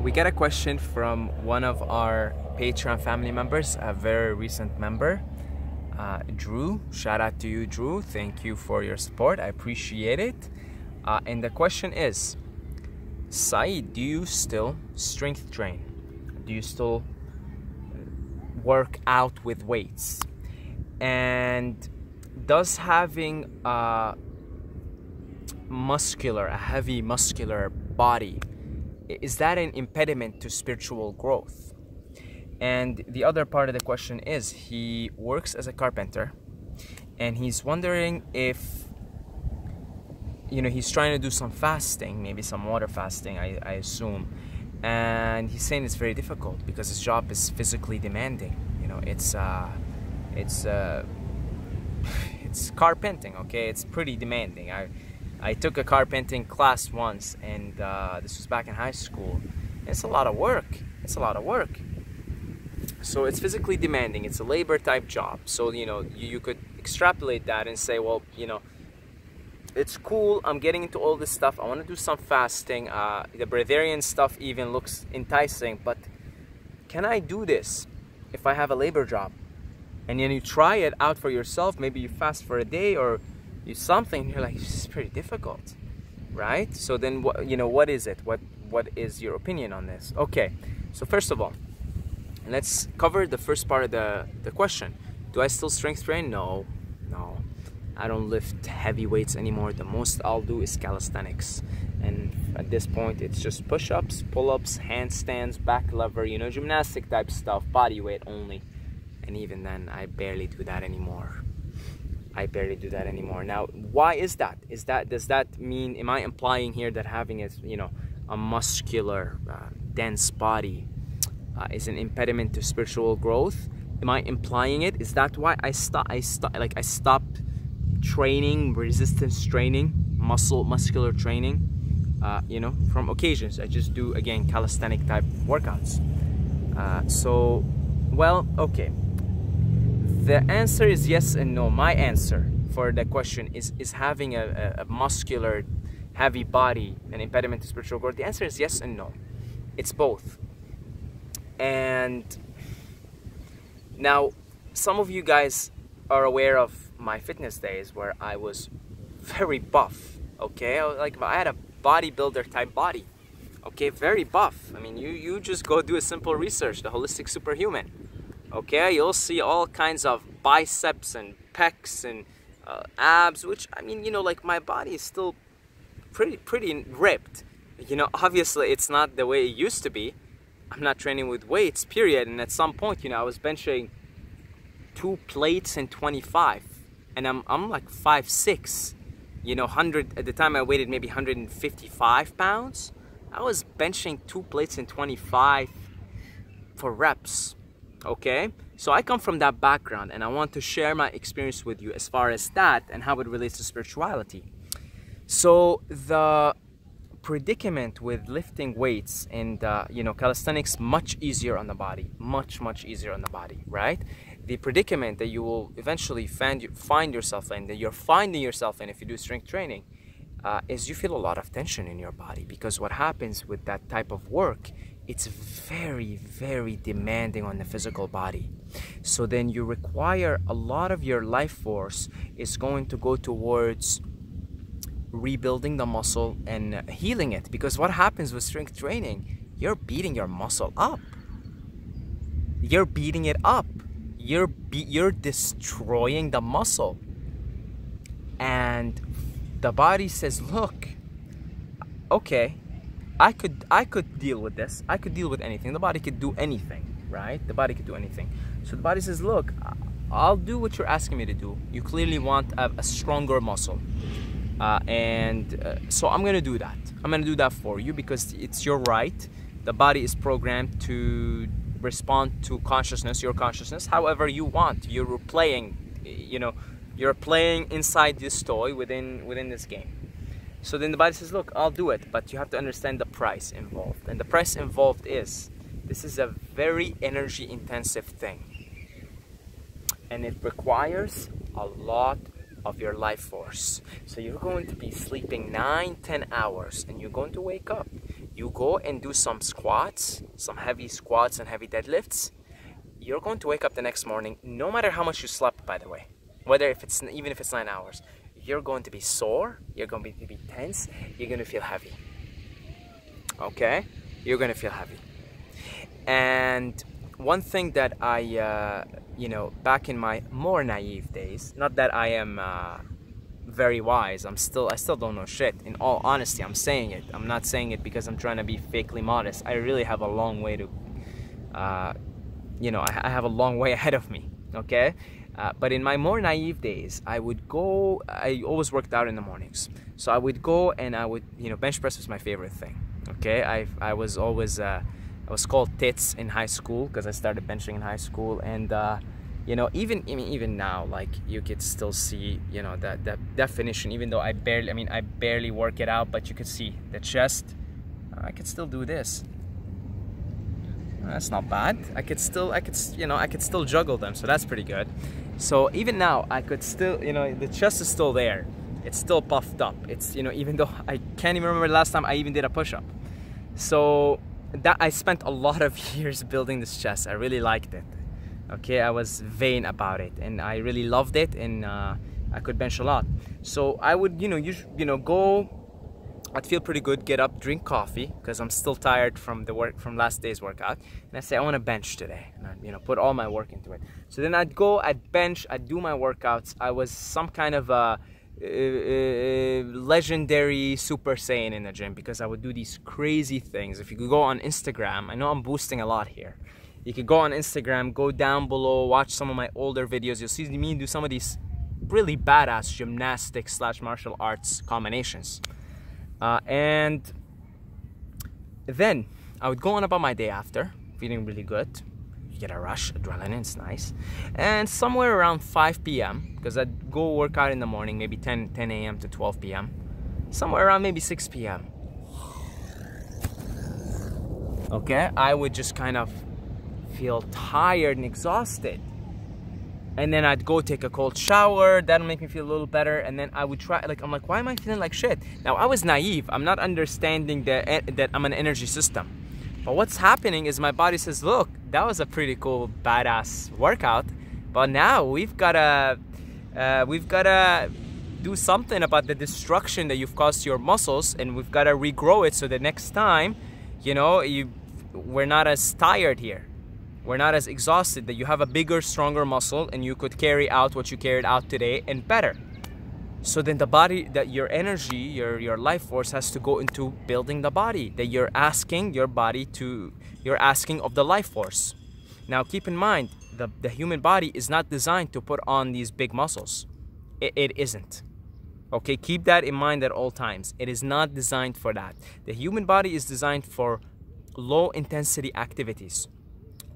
We get a question from one of our Patreon family members, a very recent member, Drew. Shout out to you, Drew. Thank you for your support. I appreciate it. And the question is, Saeed, do you still strength train? Do you still work out with weights? And does having a heavy muscular body, is that an impediment to spiritual growth? And the other part of the question is, he works as a carpenter and he's wondering if, he's trying to do some fasting, maybe some water fasting, I assume. And he's saying it's very difficult because his job is physically demanding. It's carpenting, okay? It's pretty demanding. I took a carpenting class once, and this was back in high school. It's a lot of work. So it's physically demanding. It's a labor type job. So, you could extrapolate that and say, well, it's cool. I'm getting into all this stuff. I want to do some fasting. The Breatharian stuff even looks enticing, but can I do this if I have a labor job? And then you try it out for yourself. Maybe you fast for a day or you something. You're like, this is pretty difficult, right? So then, what is it? What is your opinion on this? Okay, so first of all, let's cover the first part of the question. Do I still strength train? No. I don't lift heavy weights anymore. The most I'll do is calisthenics. And at this point, it's just push-ups, pull-ups, handstands, back lever, gymnastic type stuff, body weight only. And even then, I barely do that anymore. Now, why is that? Does that mean, am I implying here that having a muscular, dense body is an impediment to spiritual growth? Am I implying it? Is that why I stopped training, resistance training, muscular training? From occasions, I just do, again, calisthenic type workouts. Okay. The answer is yes and no. My answer for the question is having a muscular, heavy body an impediment to spiritual growth? The answer is yes and no. It's both. And now, some of you guys are aware of my fitness days where I was very buff, okay? I had a bodybuilder type body, okay? Very buff. I mean, you just go do a simple research, the holistic superhuman. Okay, you'll see all kinds of biceps and pecs and abs, which, my body is still pretty ripped. Obviously it's not the way it used to be. I'm not training with weights, period. And at some point, I was benching 2 plates and 25. And I'm like 5'6". 100, at the time I weighed maybe 155 pounds. I was benching 2 plates and 25 for reps. Okay, so I come from that background and I want to share my experience with you as far as that and how it relates to spirituality. So the predicament with lifting weights and calisthenics, much easier on the body, much easier on the body, right? The predicament that you will eventually find yourself in, that you're finding yourself in if you do strength training, is you feel a lot of tension in your body, because what happens with that type of work, it's very demanding on the physical body. So then you require a lot of your life force is going to go towards rebuilding the muscle and healing it. Because what happens with strength training, you're beating your muscle up. You're beating it up. You're destroying the muscle. And the body says, look, okay, I could deal with this. I could deal with anything. The body could do anything, right? The body could do anything. So the body says, look, I'll do what you're asking me to do. You clearly want a stronger muscle. So I'm going to do that. I'm going to do that for you because it's your right. The body is programmed to respond to consciousness, your consciousness, however you want. You're playing, you're playing inside this toy within this game. So then the body says, look, I'll do it, but you have to understand the price involved. And the price involved is, this is a very energy intensive thing. And it requires a lot of your life force. So you're going to be sleeping 9-10 hours and you're going to wake up you go and do some squats, some heavy squats and heavy deadlifts, you're going to wake up the next morning, no matter how much you slept, by the way, even if it's 9 hours, you're going to be sore, you're going to be tense, you're going to feel heavy. Okay? You're going to feel heavy. And one thing that I, back in my more naive days, not that I am very wise, I still don't know shit. In all honesty, I'm saying it. I'm not saying it because I'm trying to be fakely modest. I really have a long way to, I have a long way ahead of me, okay? But in my more naive days, I always worked out in the mornings. So I would go and I would, bench press was my favorite thing, okay? I was always, I was called Tits in high school because I started benching in high school. And, even now, like, you could still see, that definition, even though I barely work it out, but you could see the chest. I could still do this. That's not bad. I could still juggle them, so that's pretty good. So even now, I could still, the chest is still there. It's still puffed up. It's, even though I can't even remember the last time I even did a push-up. So that I spent a lot of years building this chest. I really liked it. Okay, I was vain about it, and I really loved it, and I could bench a lot. So I would, go. I'd feel pretty good, get up, drink coffee, because I'm still tired from last day's workout. And I say, I want to bench today. And I'd, put all my work into it. So then I'd go, I'd bench, I'd do my workouts. I was some kind of a legendary Super Saiyan in the gym, because I would do these crazy things. If you could go on Instagram, I know I'm boosting a lot here. You could go on Instagram, go down below, watch some of my older videos. You'll see me do some of these really badass gymnastics / martial arts combinations. And then I would go on about my day after, feeling really good. You get a rush, adrenaline, it's nice. And somewhere around 5 p.m., because I'd go work out in the morning, maybe 10 a.m. to 12 p.m. Somewhere around maybe 6 p.m. Okay, I would just kind of feel tired and exhausted. And then I'd go take a cold shower. That'll make me feel a little better. And then I would try, I'm like, why am I feeling like shit? Now, I was naive. I'm not understanding that I'm an energy system. But what's happening is my body says, look, that was a pretty cool, badass workout. But now we've gotta do something about the destruction that you've caused to your muscles, and we've gotta regrow it so the next time, we're not as tired here. We're not as exhausted, that you have a bigger, stronger muscle and you could carry out what you carried out today and better. So then the body, that your energy, your life force has to go into building the body, that you're asking your body to, you're asking of the life force. Now keep in mind, the human body is not designed to put on these big muscles. It isn't. Okay, keep that in mind at all times. It is not designed for that. The human body is designed for low intensity activities.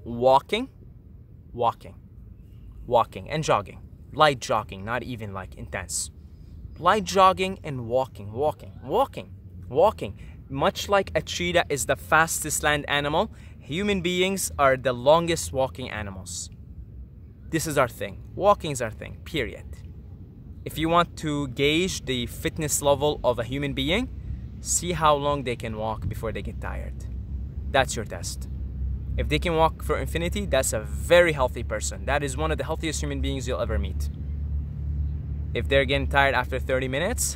Walking, and jogging. Light jogging, not even like intense. Light jogging and walking. Much like a cheetah is the fastest land animal, human beings are the longest walking animals. This is our thing. Walking is our thing, period. If you want to gauge the fitness level of a human being, see how long they can walk before they get tired. That's your test. If they can walk for infinity, that's a very healthy person. That is one of the healthiest human beings you'll ever meet. If they're getting tired after 30 minutes,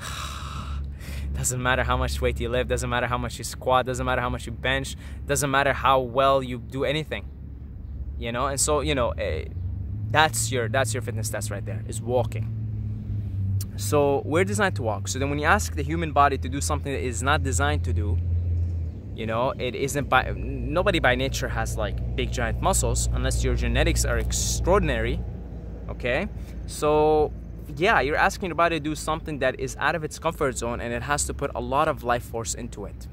doesn't matter how much weight you lift, doesn't matter how much you squat, doesn't matter how much you bench, doesn't matter how well you do anything. And so, that's your fitness test right there, is walking. So we're designed to walk. So then when you ask the human body to do something that is not designed to do, it isn't nobody by nature has like big giant muscles unless your genetics are extraordinary. Okay, so yeah, you're asking your body to do something that is out of its comfort zone, and it has to put a lot of life force into it.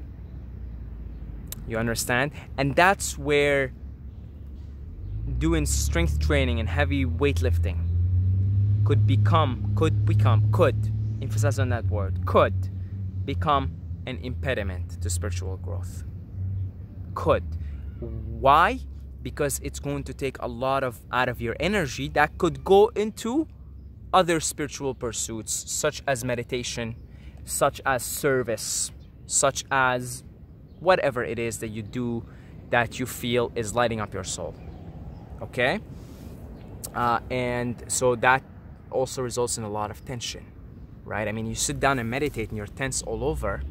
You understand? And that's where doing strength training and heavy weightlifting could emphasize on that word, could become an impediment to spiritual growth. Could. Why? Because it's going to take a lot out of your energy that could go into other spiritual pursuits, such as meditation, such as service, such as whatever it is that you do that you feel is lighting up your soul. Okay? And so that also results in a lot of tension, right? I mean, you sit down and meditate and you're tense all over.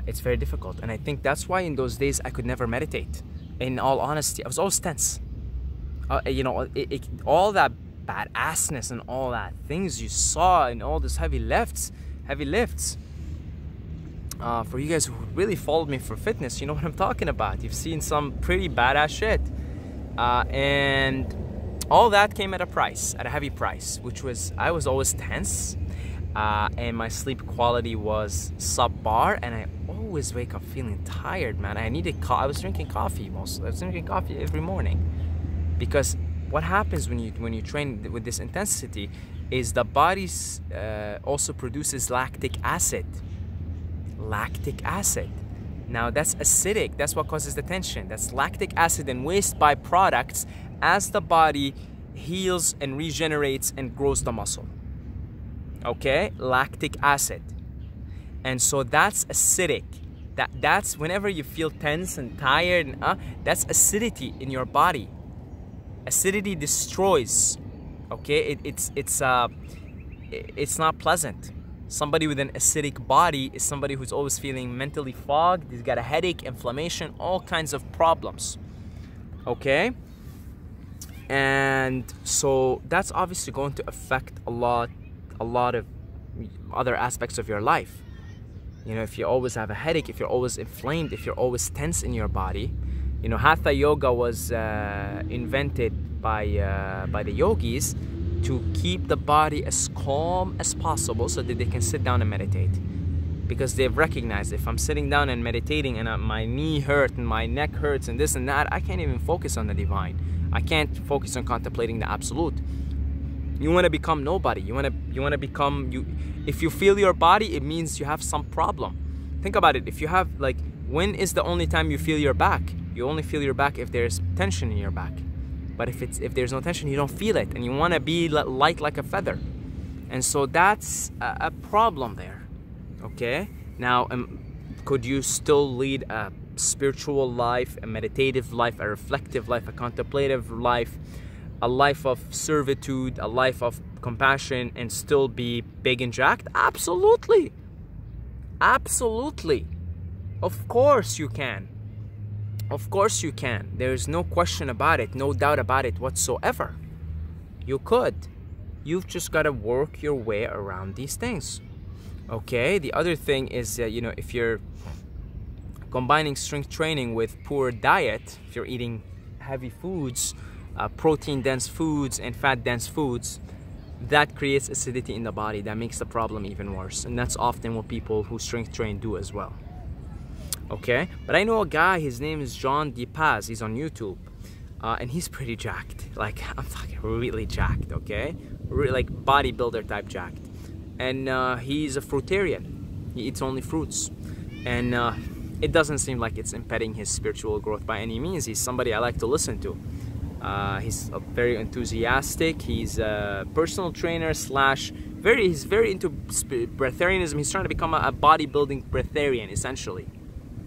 It's very difficult. And I think that's why in those days I could never meditate. In all honesty, I was always tense. You know, all that badassness and all that things you saw and all these heavy lifts. For you guys who really followed me for fitness, you know what I'm talking about. You've seen some pretty badass shit. And all that came at a price, at a heavy price, which was, I was always tense. And my sleep quality was subpar, and I always wake up feeling tired, man. I was drinking coffee I was drinking coffee every morning, because what happens when you train with this intensity is the body also produces lactic acid. Lactic acid. Now that's acidic. That's what causes the tension. That's lactic acid and waste byproducts as the body heals and regenerates and grows the muscle. Okay, lactic acid. And so that's acidic. That's whenever you feel tense and tired, that's acidity in your body. Acidity destroys. Okay, it's not pleasant. Somebody with an acidic body is somebody who's always feeling mentally fogged. He's got a headache, inflammation, all kinds of problems. Okay, and so that's obviously going to affect a lot of other aspects of your life. You know, if you always have a headache, if you're always inflamed, if you're always tense in your body. You know, Hatha Yoga was invented by the yogis to keep the body as calm as possible so that they can sit down and meditate. Because they've recognized if I'm sitting down and meditating and my knee hurts and my neck hurts and this and that, I can't even focus on the divine. I can't focus on contemplating the absolute. You want to become nobody. You want to become you. If you feel your body, it means you have some problem. Think about it. If you have, like, when is the only time you feel your back? You only feel your back if there's tension in your back. But if there's no tension, you don't feel it, and you want to be light like a feather. And so that's a problem there. Okay. Now, could you still lead a spiritual life, a meditative life, a reflective life, a contemplative life, a life of servitude, a life of compassion, and still be big and jacked? Absolutely. Absolutely. Of course you can. Of course you can. There's no question about it, no doubt about it whatsoever. You could. You've just got to work your way around these things. Okay? The other thing is, you know, if you're combining strength training with poor diet, if you're eating heavy foods, protein-dense foods and fat-dense foods, that creates acidity in the body. That makes the problem even worse. And that's often what people who strength train do as well. Okay? But I know a guy, his name is John DePaz. He's on YouTube. And he's pretty jacked. Like, I'm talking really jacked, okay? Like bodybuilder type jacked. And he's a fruitarian. He eats only fruits. And it doesn't seem like it's impeding his spiritual growth by any means. He's somebody I like to listen to. He's very enthusiastic. He's a personal trainer slash he's very into breatharianism. He's trying to become a bodybuilding breatharian, essentially.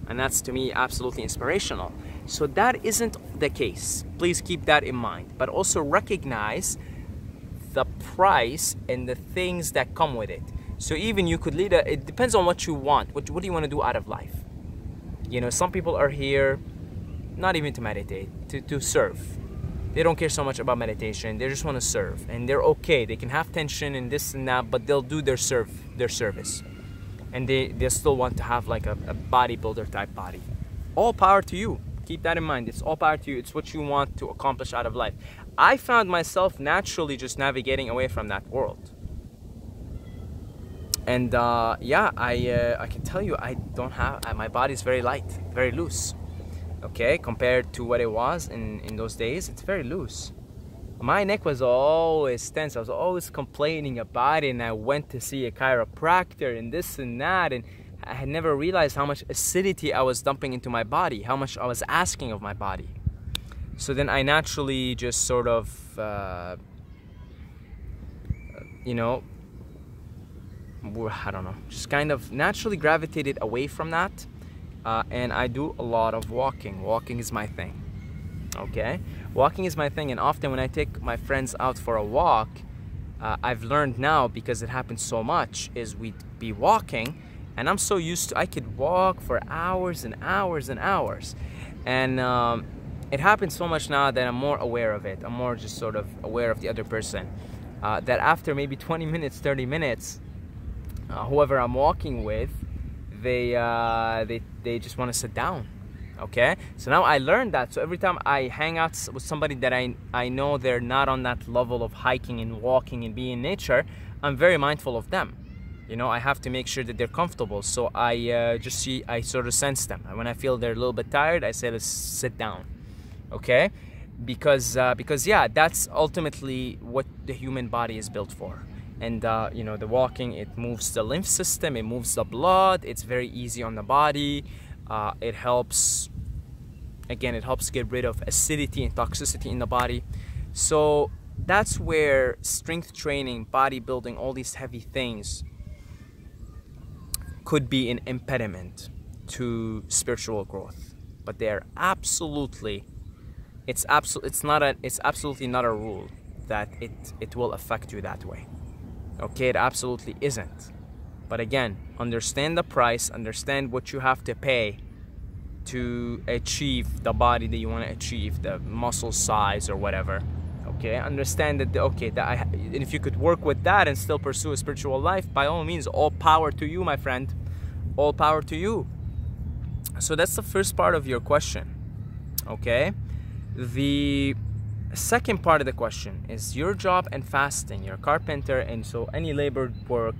And that's, to me, absolutely inspirational. So that isn't the case. Please keep that in mind. But also recognize the price and the things that come with it. So even you could lead it depends on what you want. What do you want to do out of life? You know, some people are here not even to meditate, to serve. They don't care so much about meditation. They just want to serve. And they're okay. They can have tension and this and that, but they'll do their service. And they still want to have like a bodybuilder type body. All power to you. Keep that in mind. It's all power to you. It's what you want to accomplish out of life. I found myself naturally just navigating away from that world. And yeah, I can tell you, I don't have, my body's very light, very loose. Okay, compared to what it was in those days, it's very loose. My neck was always tense. I was always complaining about it, and I went to see a chiropractor and this and that, and I had never realized how much acidity I was dumping into my body, how much I was asking of my body. So then I naturally just sort of, you know, I don't know, just kind of naturally gravitated away from that. and I do a lot of walking. Walking is my thing. Okay, walking is my thing, and often when I take my friends out for a walk, I've learned now, because it happens so much, is we'd be walking, and I'm so used to, I could walk for hours and hours and hours, and it happens so much now that I'm more aware of it. I'm more just sort of aware of the other person, that after maybe 20 minutes, 30 minutes, whoever I'm walking with, they just want to sit down. Okay, so now I learned that. So every time I hang out with somebody that I know they're not on that level of hiking and walking and being in nature, I'm very mindful of them. You know, I have to make sure that they're comfortable. So I sort of sense them. And when I feel they're a little bit tired, I say, let's sit down. Okay, because yeah, that's ultimately what the human body is built for. And you know, the walking, it moves the lymph system, it moves the blood, it's very easy on the body. It helps, again, it helps get rid of acidity and toxicity in the body. So that's where strength training, bodybuilding, all these heavy things could be an impediment to spiritual growth. But they're absolutely, it's absolutely not a rule that it will affect you that way. Okay, it absolutely isn't. But again, understand the price, understand what you have to pay to achieve the body that you want to achieve, the muscle size or whatever. Okay, understand that, and if you could work with that and still pursue a spiritual life, by all means, all power to you, my friend. All power to you. So that's the first part of your question. Okay, the second part of the question is your job and fasting. You're a carpenter, and so any labor work.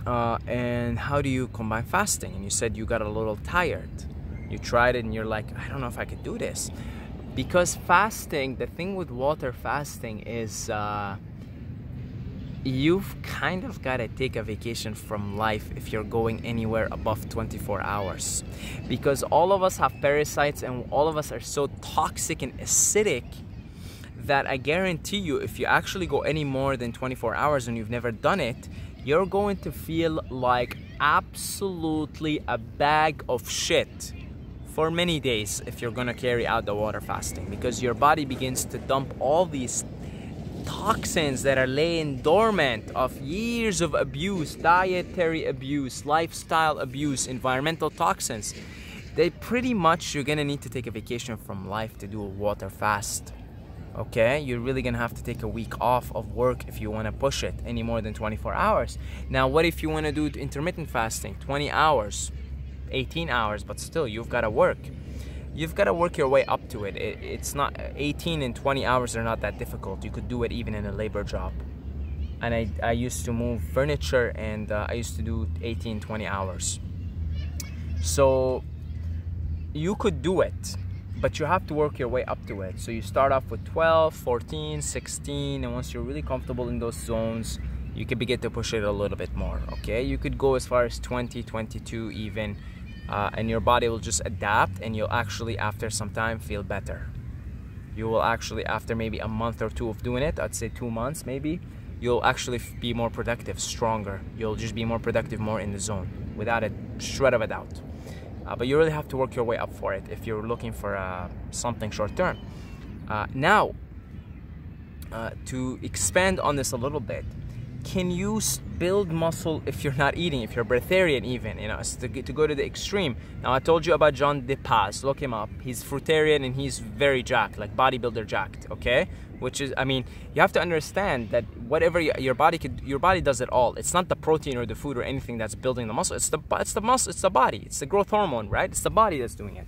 And how do you combine fasting? And you said you got a little tired. You tried it and you're like, I don't know if I could do this. Because fasting, the thing with water fasting is you've kind of got to take a vacation from life if you're going anywhere above 24 hours. Because all of us have parasites and all of us are so toxic and acidic that I guarantee you, if you actually go any more than 24 hours and you've never done it, you're going to feel like absolutely a bag of shit for many days if you're going to carry out the water fasting, because your body begins to dump all these toxins that are laying dormant of years of abuse, dietary abuse, lifestyle abuse, environmental toxins. They pretty much, you're going to need to take a vacation from life to do a water fast. Okay, you're really gonna have to take a week off of work if you want to push it any more than 24 hours. Now, what if you want to do intermittent fasting, 20 hours, 18 hours, but still you've got to work. You've got to work your way up to it. It's not 18 and 20 hours are not that difficult. You could do it even in a labor job. And I used to move furniture, and I used to do 18, 20 hours. So you could do it, but you have to work your way up to it. So you start off with 12, 14, 16, and once you're really comfortable in those zones, you can begin to push it a little bit more, okay? You could go as far as 20, 22 even, and your body will just adapt, and you'll actually, after some time, feel better. You will actually, after maybe a month or two of doing it, I'd say 2 months maybe, you'll actually be more productive, stronger. You'll just be more productive, more in the zone, without a shred of a doubt. But you really have to work your way up for it if you're looking for something short term. Now, to expand on this a little bit, can you build muscle if you're not eating, if you're breatharian even, you know, to go to the extreme? Now, I told you about John DePaz. Look him up. He's fruitarian and he's very jacked, like bodybuilder jacked, okay? Which is, I mean, you have to understand that whatever your body does it all. It's not the protein or the food or anything that's building the muscle. It's the muscle. It's the body. It's the growth hormone, right? It's the body that's doing it.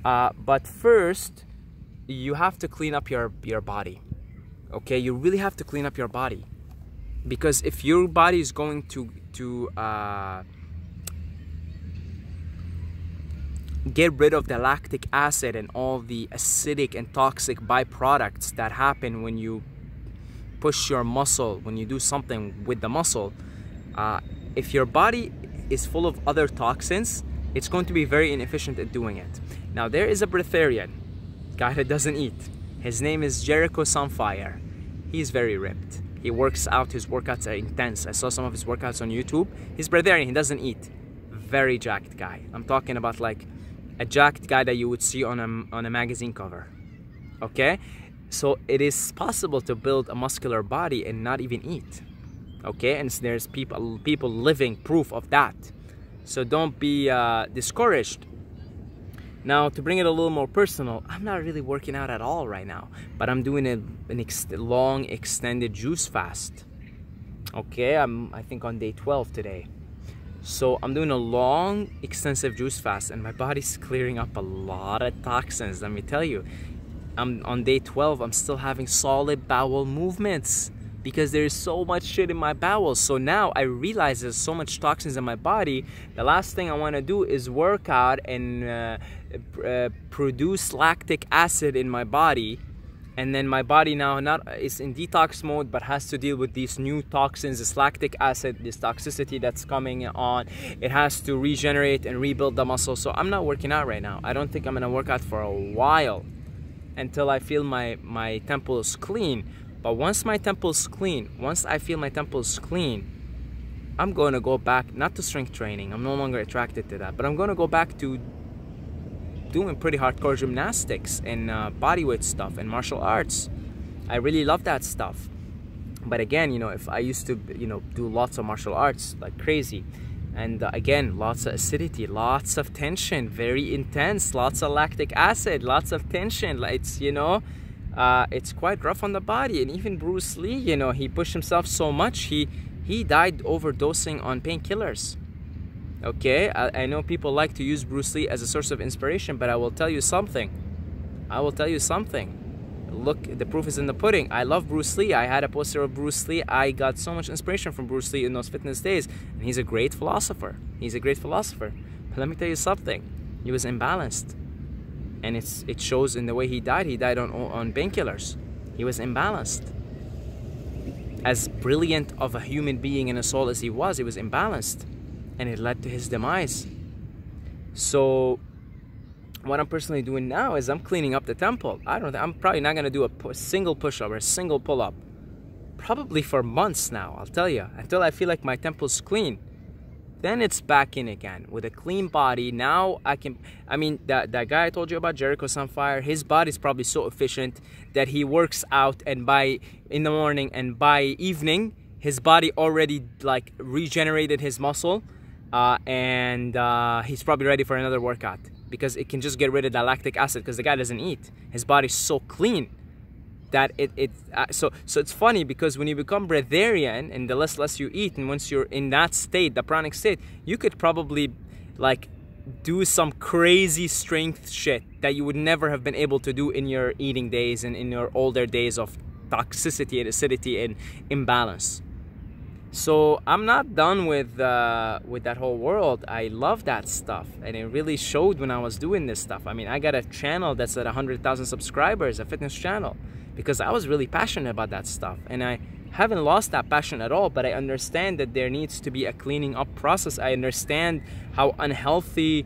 But first, you have to clean up your body. Okay, you really have to clean up your body, because if your body is going to get rid of the lactic acid and all the acidic and toxic byproducts that happen when you push your muscle, when you do something with the muscle, if your body is full of other toxins, it's going to be very inefficient at doing it. Now, there is a breatharian guy that doesn't eat. His name is Jericho Sunfire. He's very ripped. He works out. His workouts are intense. I saw some of his workouts on YouTube. He's breatharian. He doesn't eat. very jacked guy. I'm talking about like a jacked guy that you would see on a magazine cover. Okay, so it is possible to build a muscular body and not even eat. Okay, and there's people living proof of that. So don't be discouraged. Now, to bring it a little more personal, I'm not really working out at all right now, but I'm doing a long extended juice fast. Okay, I think on day 12 today. So I'm doing a long extensive juice fast, and my body's clearing up a lot of toxins. Let me tell you, I'm on day 12. I'm still having solid bowel movements because there's so much shit in my bowels. So now I realize there's so much toxins in my body. The last thing I want to do is work out and produce lactic acid in my body, and then my body now is in detox mode, but has to deal with these new toxins, this lactic acid, this toxicity that's coming on. It has to regenerate and rebuild the muscle. So I'm not working out right now. I don't think I'm gonna work out for a while until I feel my temples clean. But once my temples clean, once I feel my temples clean, I'm going to go back, not to strength training, I'm no longer attracted to that, but I'm going to go back to doing pretty hardcore gymnastics and bodyweight stuff and martial arts. I really love that stuff. But again, you know, if I used to, you know, do lots of martial arts like crazy, and again, lots of acidity, lots of tension, very intense, lots of lactic acid, lots of tension. It's, you know, it's quite rough on the body. And even Bruce Lee, you know, he pushed himself so much, he died overdosing on painkillers. Okay, I know people like to use Bruce Lee as a source of inspiration, but I will tell you something. Look, the proof is in the pudding. I love Bruce Lee. I had a poster of Bruce Lee. I got so much inspiration from Bruce Lee in those fitness days. And he's a great philosopher. But let me tell you something. He was imbalanced. And it shows in the way he died. He died on painkillers. He was imbalanced. As brilliant of a human being and a soul as he was imbalanced. And it led to his demise. So what I'm personally doing now is I'm cleaning up the temple. I'm probably not gonna do a single push-up or a single pull-up, probably for months now, I'll tell you, until I feel like my temple's clean. Then it's back in again with a clean body. Now I mean, that guy I told you about, Jericho Sunfire, his body's probably so efficient that he works out, and in the morning and by evening, his body already like regenerated his muscle, and he's probably ready for another workout, because it can just get rid of that lactic acid, because the guy doesn't eat. His body's so clean that so it's funny, because when you become breatharian and the less you eat, and once you're in that state, the pranic state, you could probably like do some crazy strength shit that you would never have been able to do in your eating days and in your older days of toxicity and acidity and imbalance. So I'm not done with that whole world. I love that stuff, and it really showed when I was doing this stuff. I mean, I got a channel that's at 100,000 subscribers, a fitness channel, because I was really passionate about that stuff, and I haven't lost that passion at all. But I understand that there needs to be a cleaning up process. I understand how unhealthy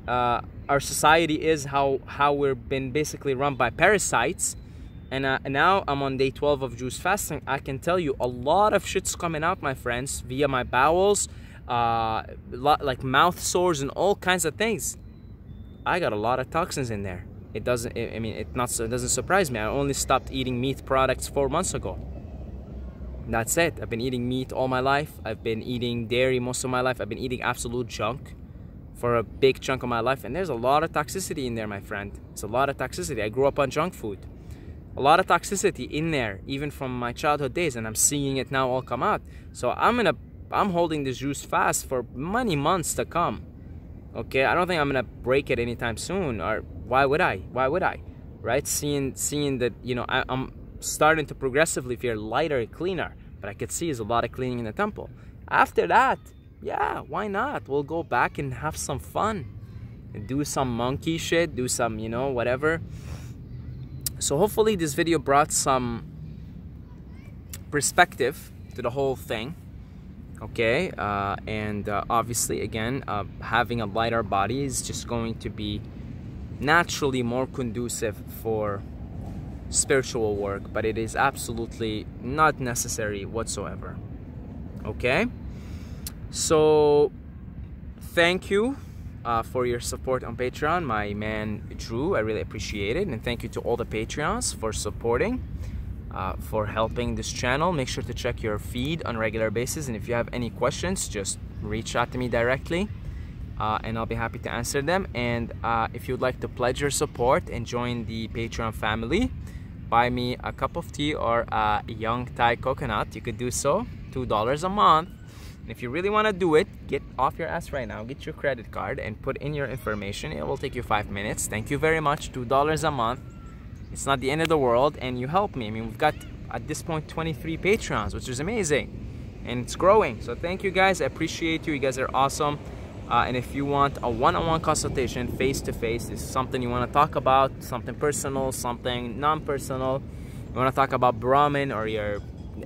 our society is, how we've been basically run by parasites. And now I'm on day 12 of juice fasting. I can tell you a lot of shit's coming out, my friends, via my bowels, like mouth sores and all kinds of things. I got a lot of toxins in there. It doesn't surprise me. I only stopped eating meat products 4 months ago. That's it. I've been eating meat all my life. I've been eating dairy most of my life. I've been eating absolute junk for a big chunk of my life. And there's a lot of toxicity in there, my friend. It's a lot of toxicity. I grew up on junk food. A lot of toxicity in there, even from my childhood days, and I'm seeing it now all come out. So I'm holding this juice fast for many months to come. Okay, I don't think I'm gonna break it anytime soon. Or why would I? Right? Seeing that, you know, I'm starting to progressively feel lighter and cleaner, but I could see there's a lot of cleaning in the temple. After that, yeah, why not? We'll go back and have some fun and do some monkey shit, do some, you know, whatever. So hopefully this video brought some perspective to the whole thing, okay? And obviously, again, having a lighter body is just going to be naturally more conducive for spiritual work, but it is absolutely not necessary whatsoever, okay? So thank you for your support on Patreon, my man Drew. I really appreciate it. And thank you to all the Patreons for supporting, for helping this channel. Make sure to check your feed on a regular basis. And if you have any questions, just reach out to me directly. And I'll be happy to answer them. And if you'd like to pledge your support and join the Patreon family, buy me a cup of tea or a young Thai coconut, you could do so. $2 a month. And if you really want to do it, get off your ass right now, get your credit card and put in your information. It will take you 5 minutes. Thank you very much. $2 a month. It's not the end of the world, and you help me. I mean, we've got at this point 23 Patreons, which is amazing, and it's growing. So thank you guys. I appreciate you. You guys are awesome. And if you want a one-on-one consultation, face-to-face, is something you want to talk about, something personal, something non-personal, you want to talk about Brahmin or your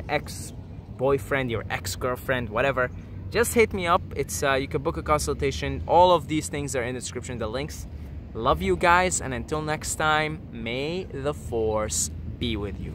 ex-boyfriend, your ex-girlfriend, whatever, just hit me up. It's you can book a consultation. All of these things are in the description, the links. Love you guys, and until next time, may the force be with you.